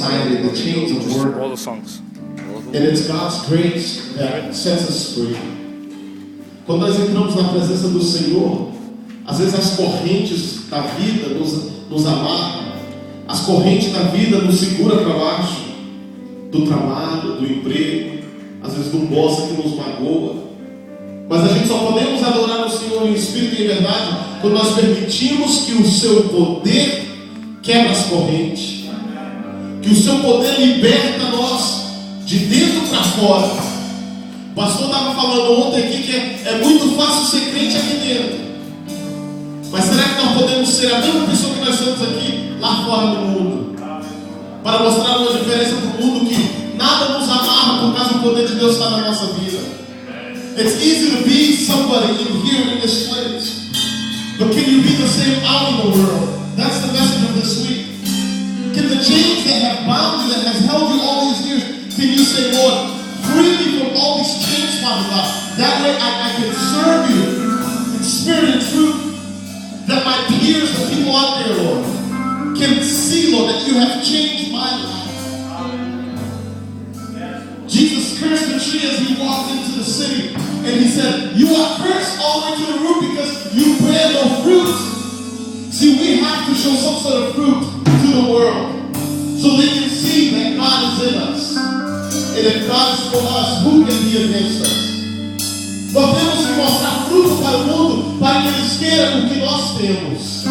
society, the chains of work. All the songs. And it's God's grace that sets us free. Quando nós entramos na presença do Senhor, às vezes as correntes da vida nos amarram, as correntes da vida nos segura para baixo, do trabalho, do emprego, às vezes do boss que nos magoa. Mas a gente só podemos adorar o Senhor em espírito e em verdade quando nós permitimos que o seu poder quebra as correntes, que o seu poder liberta nós de dentro para fora. O pastor estava falando ontem aqui que é muito fácil ser crente aqui dentro. Mas será que nós podemos ser a mesma pessoa que nós somos aqui lá fora no mundo? Para mostrar uma diferença para o mundo que nada nos amarra por causa do poder de Deus estar na nossa vida. It's easy to be somebody in here in this place, but can you be the same out in the world? That's the message of this week. Can the chains that have bound you, that has held you all these years, can you say, Lord, free me from all these chains, Father God? That way I can serve you in spirit and truth, that my peers, the people out there, Lord, can see, Lord, that you have changed my life. Jesus cursed the tree as he walked into the city, and he said, you are cursed all the way to the root because you bear no fruit. See, we have to show some sort of fruit to the world so they can see that God is in us. And if God is for us, who can be against us? Nós temos que mostrar fruto para o mundo para que eles queiram o que nós temos.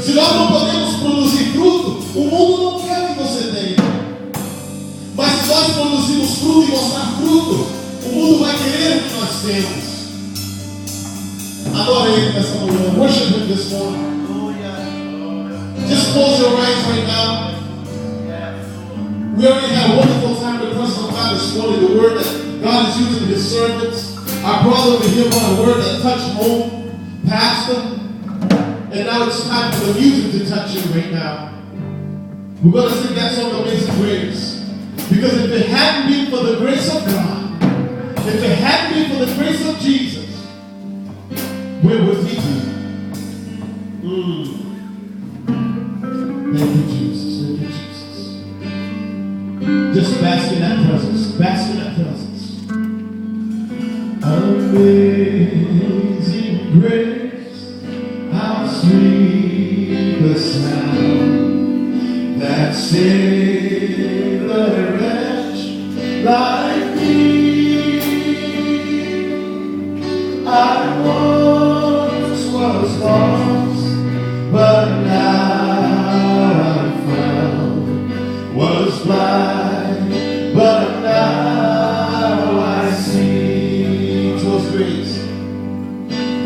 Se nós não podemos produzir fruto, o mundo não quer que você tenha. Mas se nós produzirmos fruto e mostrar fruto, o mundo vai querer o que nós temos. Adore Ele nessa manhã. Worship Him this morning. Just close your eyes right now. We already had a wonderful time in the presence of God this morning. The word that God is using His servants. Our brother over here brought a word that touched home, pastor. And now it's time for the music to touch you right now. We're going to sing that song, Amazing Grace. Because if it hadn't been for the grace of God, if it hadn't been for the grace of Jesus, where would we be? Thank you, Jesus. Thank you, Jesus. Just bask in that presence. Bask in that presence. Amazing grace, how sweet the sound that saved a wretch like me. I once was lost, but now I'm found. Was blind, but now I see. 'Twas grace.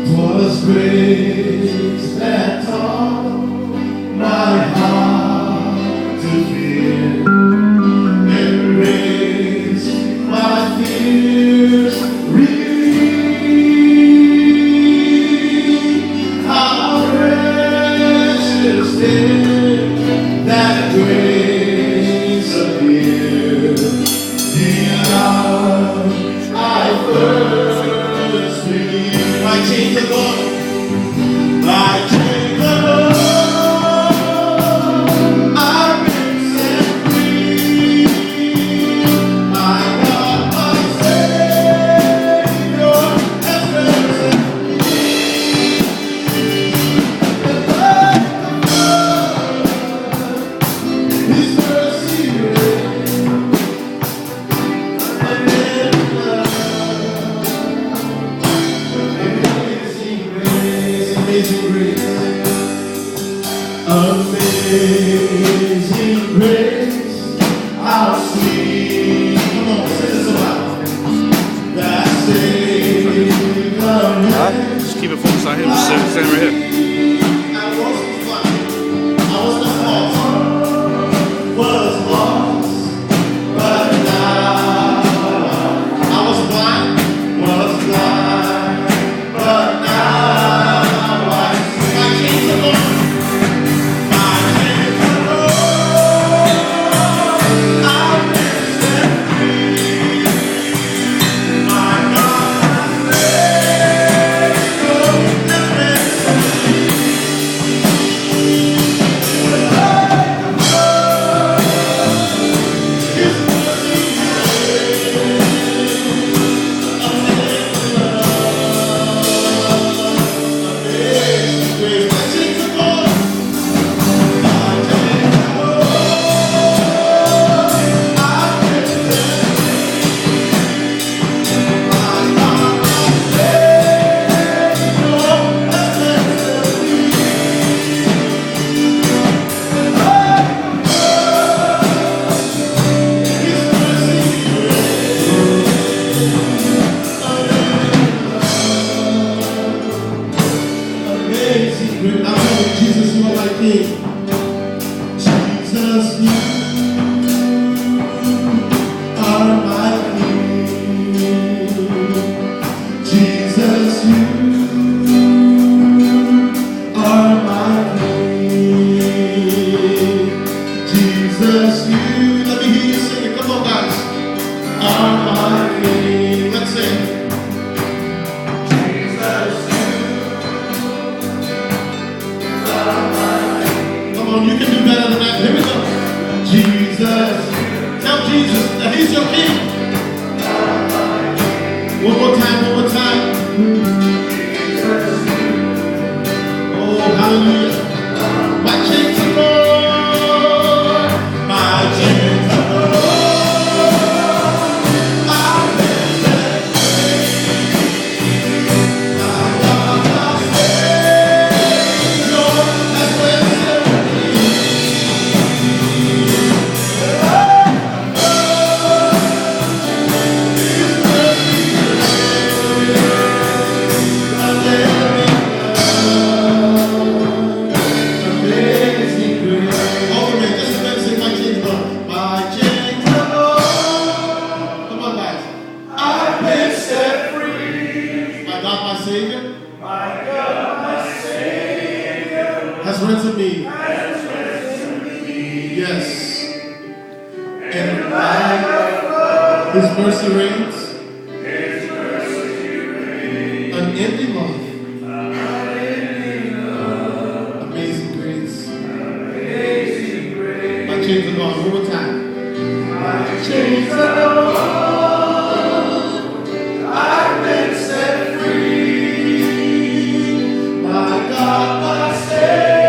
'Twas grace that taught my heart to fear and raise my fears. How precious did that grace appear the hour I first believed. My chains are gone. you. Let me hear you sing it. Come on, guys. Are my King. Let's sing. You can do better than that. Here we go. Jesus. Tell Jesus that he's your king. One more time, one more time. Oh, hallelujah. My chains are Lord. My chains are Lord. I've been set free. I got my Savior. That's where it's at. Ransom me. Yes. And by His mercy reigns. Unending love. Amazing grace. My chains are gone. One more time. My chains are gone. I've been set free. My God, my Savior.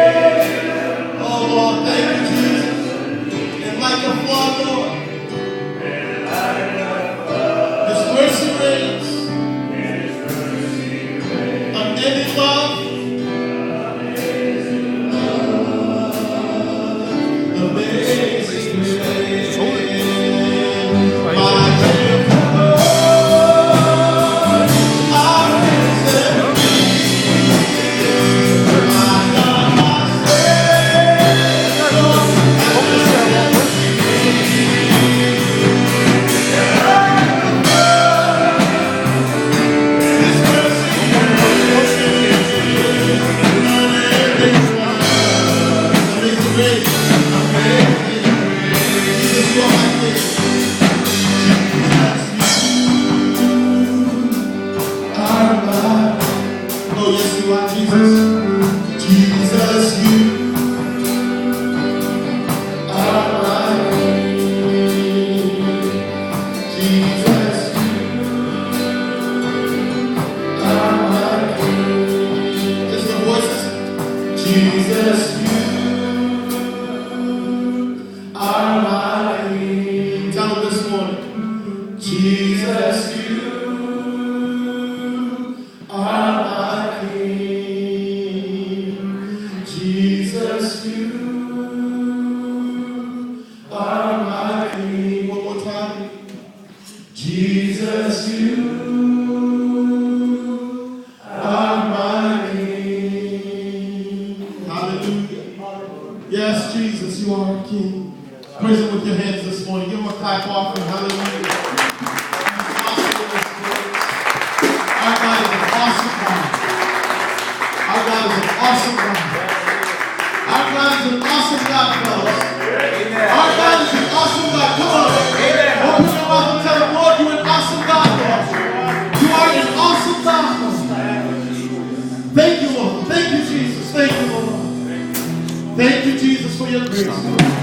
Thank you, Jesus, for your grace.